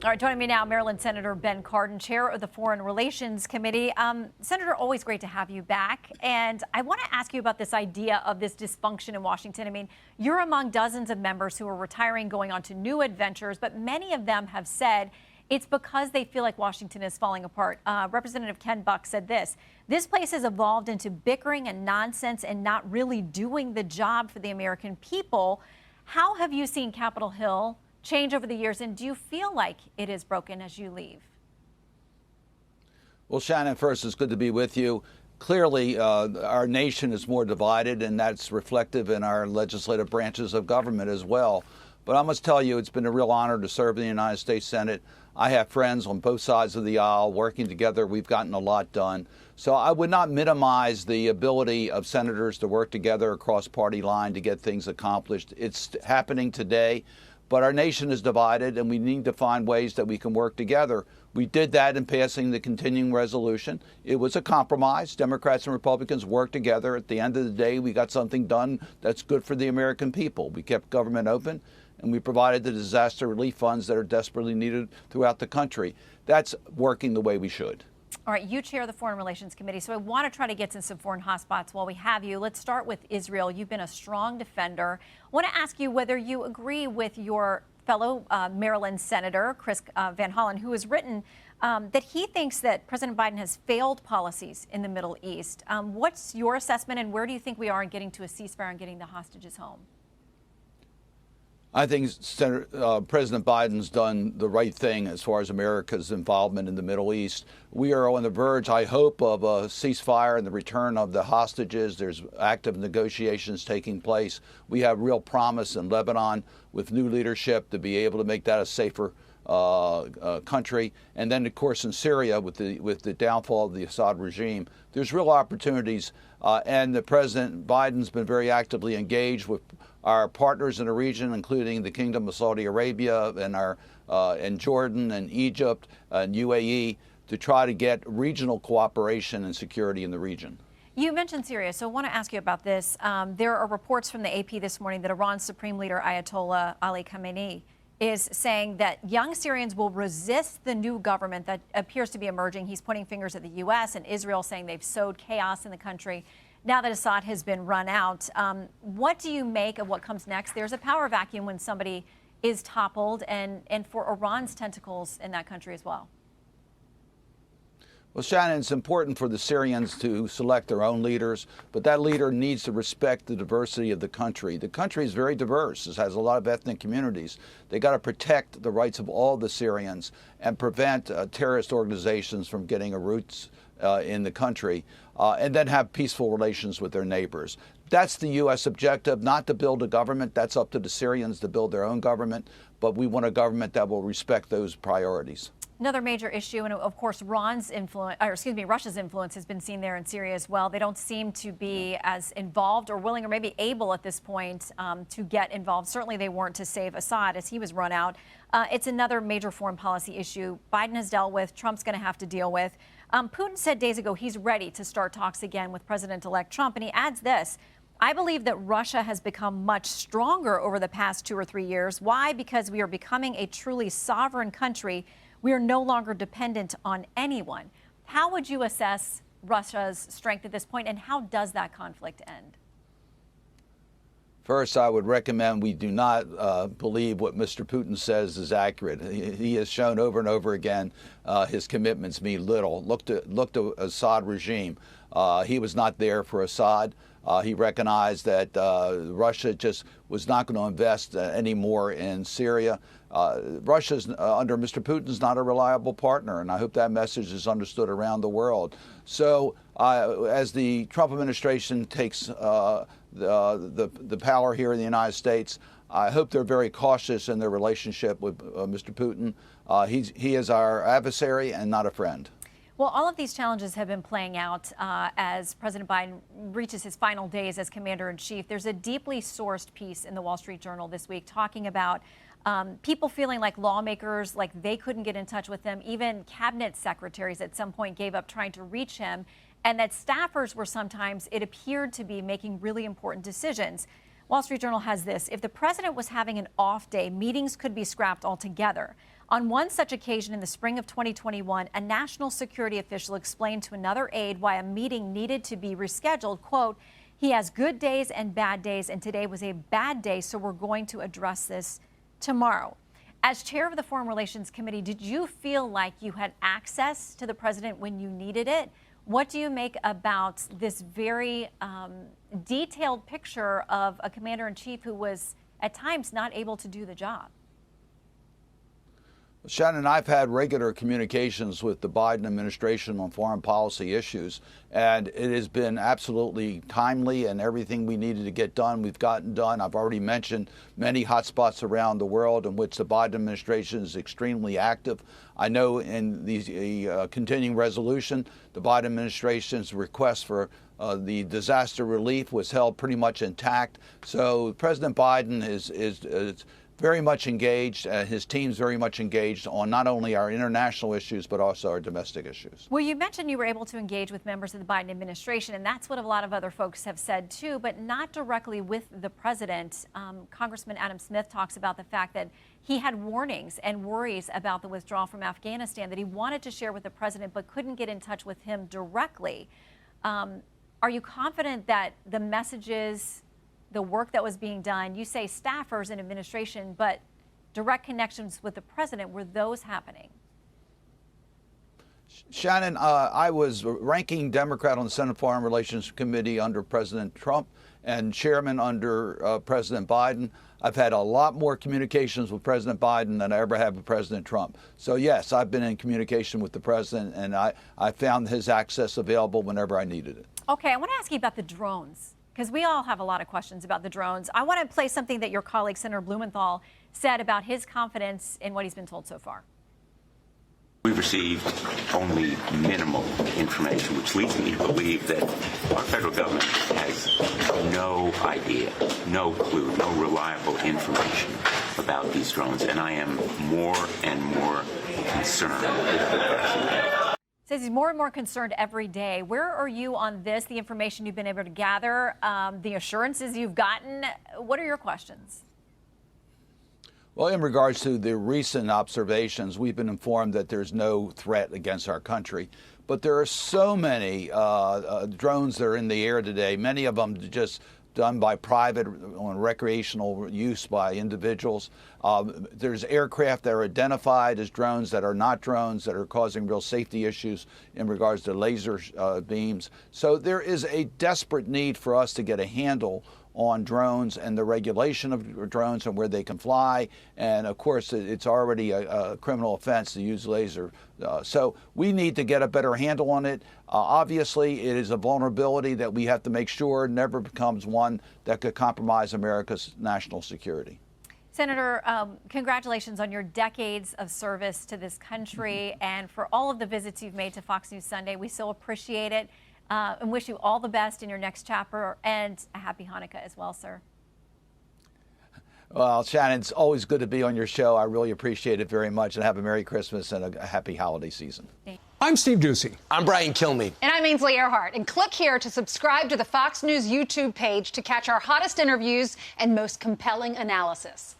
All right, joining me now, Maryland Senator Ben Cardin, chair of the Foreign Relations Committee. Senator, always great to have you back. And I want to ask you about this idea of this dysfunction in Washington. I mean, you're among dozens of members who are retiring, going on to new adventures, but many of them have said it's because they feel like Washington is falling apart. Representative Ken Buck said this place has evolved into bickering and nonsense and not really doing the job for the American people. How have you seen Capitol Hill change over the years, and do you feel like it is broken as you leave? Well, Shannon, first, it's good to be with you. Clearly, our nation is more divided, and that's reflective in our legislative branches of government as well. But I must tell you, it's been a real honor to serve in the United States Senate. I have friends on both sides of the aisle working together. We've gotten a lot done. So I would not minimize the ability of senators to work together across party line to get things accomplished. It's happening today. But our nation is divided, and we need to find ways that we can work together. We did that in passing the continuing resolution. It was a compromise. Democrats and Republicans worked together. At the end of the day, we got something done that's good for the American people. We kept government open, and we provided the disaster relief funds that are desperately needed throughout the country. That's working the way we should. All right, you chair the Foreign Relations Committee, so I want to try to get to some foreign hotspots while we have you. Let's start with Israel. You've been a strong defender. I want to ask you whether you agree with your fellow Maryland Senator, Chris Van Hollen, who has written that he thinks that President Biden has failed policies in the Middle East. What's your assessment, and where do you think we are in getting to a ceasefire and getting the hostages home? I think President Biden's done the right thing as far as America's involvement in the Middle East. We are on the verge, I hope, of a ceasefire and the return of the hostages. There's active negotiations taking place. We have real promise in Lebanon with new leadership to be able to make that a safer country. And then, of course, in Syria, with the downfall of the Assad regime, there's real opportunities. And the President Biden's been very actively engaged with our partners in the region, including the Kingdom of Saudi Arabia and Jordan and Egypt and UAE, to try to get regional cooperation and security in the region. You mentioned Syria, so I want to ask you about this. There are reports from the AP this morning that Iran's Supreme Leader Ayatollah Ali Khamenei is saying that young Syrians will resist the new government that appears to be emerging. He's pointing fingers at the U.S. and Israel, saying they've sowed chaos in the country now that Assad has been run out. What do you make of what comes next? There's a power vacuum when somebody is toppled, and for Iran's tentacles in that country as well. Well, Shannon, it's important for the Syrians to select their own leaders, but that leader needs to respect the diversity of the country. The country is very diverse. It has a lot of ethnic communities. They got to protect the rights of all the Syrians and prevent terrorist organizations from getting a roots in the country, and then have peaceful relations with their neighbors. That's the U.S. objective, not to build a government. That's up to the Syrians to build their own government, but we want a government that will respect those priorities. Another major issue, and of course, Russia's influence has been seen there in Syria as well. They don't seem to be as involved or willing or maybe able at this point to get involved. Certainly they weren't to save Assad as he was run out. It's another major foreign policy issue Biden has dealt with, Trump's going to have to deal with. Putin said days ago he's ready to start talks again with President-elect Trump, and he adds this: I believe that Russia has become much stronger over the past 2 or 3 years. Why? Because we are becoming a truly sovereign country. We are no longer dependent on anyone. How would you assess Russia's strength at this point, and how does that conflict end? First, I would recommend we do not believe what Mr. Putin says is accurate. He has shown over and over again his commitments mean little. Look to Assad regime. He was not there for Assad. He recognized that Russia just was not going to invest anymore in Syria. Russia's, under Mr. Putin's, not a reliable partner, and I hope that message is understood around the world. So as the Trump administration takes the power here in the United States, I hope they're very cautious in their relationship with Mr. Putin. He is our adversary and not a friend. Well, all of these challenges have been playing out as President Biden reaches his final days as commander-in-chief. There's a deeply sourced piece in the Wall Street Journal this week talking about people feeling like lawmakers, like they couldn't get in touch with him. Even cabinet secretaries at some point gave up trying to reach him, and that staffers were sometimes, it appeared to be, making really important decisions. Wall Street Journal has this: if the president was having an off day, meetings could be scrapped altogether. On one such occasion in the spring of 2021, a national security official explained to another aide why a meeting needed to be rescheduled. Quote, "He has good days and bad days, and today was a bad day, so we're going to address this tomorrow." As chair of the Foreign Relations Committee, did you feel like you had access to the president when you needed it? What do you make about this very detailed picture of a commander-in-chief who was at times not able to do the job? Shannon, I've had regular communications with the Biden administration on foreign policy issues, and it has been absolutely timely, and everything we needed to get done, we've gotten done. I've already mentioned many hotspots around the world in which the Biden administration is extremely active. I know in the continuing resolution, the Biden administration's request for the disaster relief was held pretty much intact. So President Biden is very much engaged, his team's very much engaged on not only our international issues, but also our domestic issues. Well, you mentioned you were able to engage with members of the Biden administration, and that's what a lot of other folks have said too, but not directly with the president. Congressman Adam Smith talks about the fact that he had warnings and worries about the withdrawal from Afghanistan that he wanted to share with the president, but couldn't get in touch with him directly. Are you confident that the messages, the work that was being done, you say staffers and administration, but direct connections with the president, were those happening? Shannon, I was ranking Democrat on the Senate Foreign Relations Committee under President Trump and chairman under President Biden. I've had a lot more communications with President Biden than I ever have with President Trump. So yes, I've been in communication with the president, and I found his access available whenever I needed it. Okay, I want to ask you about the drones, because we all have a lot of questions about the drones. I want to play something that your colleague, Senator Blumenthal, said about his confidence in what he's been told so far. We've received only minimal information, which leads me to believe that our federal government has no idea, no clue, no reliable information about these drones, and I am more and more concerned. Says he's more and more concerned every day. Where are you on this, the information you've been able to gather, the assurances you've gotten? What are your questions? Well, in regards to the recent observations, we've been informed that there's no threat against our country. But there are so many drones that are in the air today, many of them just done by private on recreational use by individuals. There's aircraft that are identified as drones that are not drones, that are causing real safety issues in regards to laser beams. So there is a desperate need for us to get a handle on drones and the regulation of drones and where they can fly. And of course, it's already a criminal offense to use laser. So we need to get a better handle on it. Obviously, it is a vulnerability that we have to make sure never becomes one that could compromise America's national security. Senator, congratulations on your decades of service to this country and for all of the visits you've made to Fox News Sunday. We so appreciate it. And wish you all the best in your next chapter, and a happy Hanukkah as well, sir. Well, Shannon, it's always good to be on your show. I really appreciate it very much, and have a Merry Christmas and a happy holiday season. I'm Steve Ducey. I'm Brian Kilmeade. And I'm Ainsley Earhart. And click here to subscribe to the Fox News YouTube page to catch our hottest interviews and most compelling analysis.